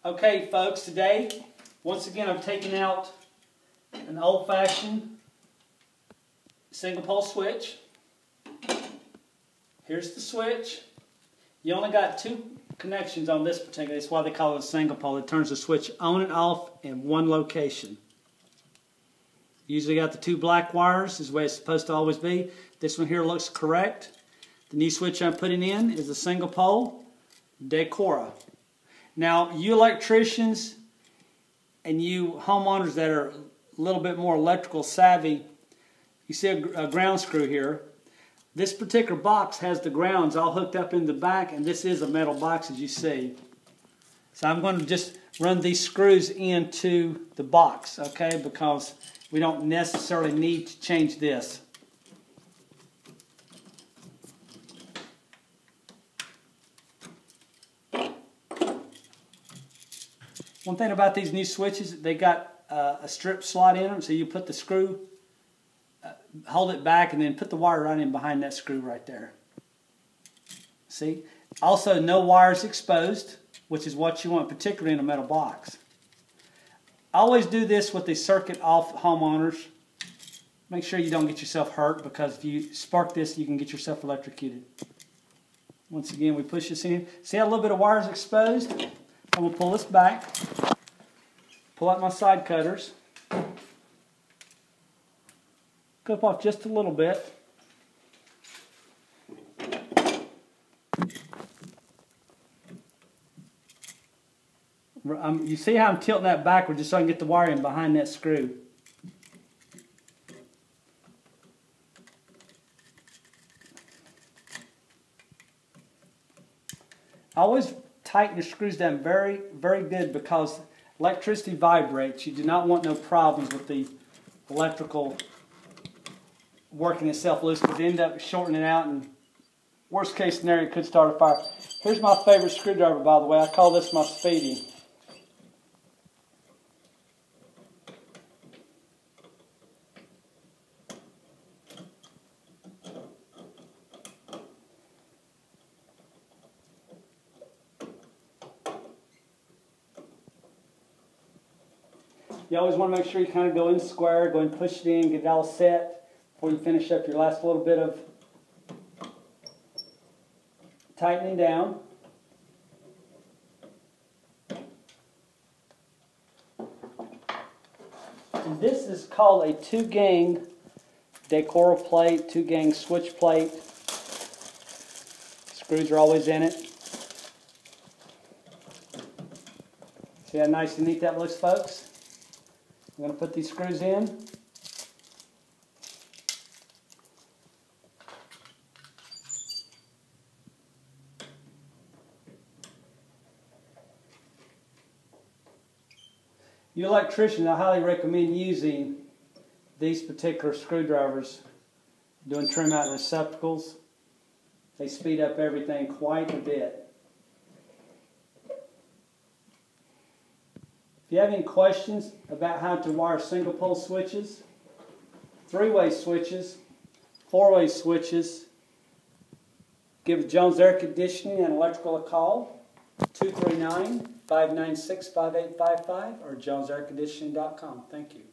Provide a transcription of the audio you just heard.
Okay, folks, today, once again, I'm taking out an old-fashioned single-pole switch. Here's the switch. You only got two connections on this particular. That's why they call it a single pole. It turns the switch on and off in one location. Usually got the two black wires, is the way it's supposed to always be. This one here looks correct. The new switch I'm putting in is a single pole Decora. Now, you electricians and you homeowners that are a little bit more electrical savvy, you see a ground screw here. This particular box has the grounds all hooked up in the back, and this is a metal box, as you see. So I'm going to just run these screws into the box, okay, because we don't necessarily need to change this. One thing about these new switches, they got a strip slot in them, so you put the screw, hold it back, and then put the wire right in behind that screw right there. See? Also, no wires exposed, which is what you want, particularly in a metal box. I always do this with the circuit off homeowners. Make sure you don't get yourself hurt, because if you spark this, you can get yourself electrocuted. Once again, we push this in. See how a little bit of wire is exposed? I'm going to pull this back, pull out my side cutters, clip off just a little bit. You see how I'm tilting that backward just so I can get the wire in behind that screw. I always tighten your screws down very, very good, because electricity vibrates. You do not want no problems with the electrical working itself loose, because they end up shortening it out, and worst case scenario, it could start a fire. Here's my favorite screwdriver, by the way. I call this my Speedy. You always want to make sure you kind of go in square, go and push it in, get it all set before you finish up your last little bit of tightening down. And this is called a 2-gang Decora plate, 2-gang switch plate. Screws are always in it. See how nice and neat that looks, folks? I'm going to put these screws in. You electricians, I highly recommend using these particular screwdrivers, doing trim out receptacles. They speed up everything quite a bit. If you have any questions about how to wire single pole switches, 3-way switches, 4-way switches, give Jones Air Conditioning and Electrical a call, 239-596-5855, or jonesairconditioning.com. Thank you.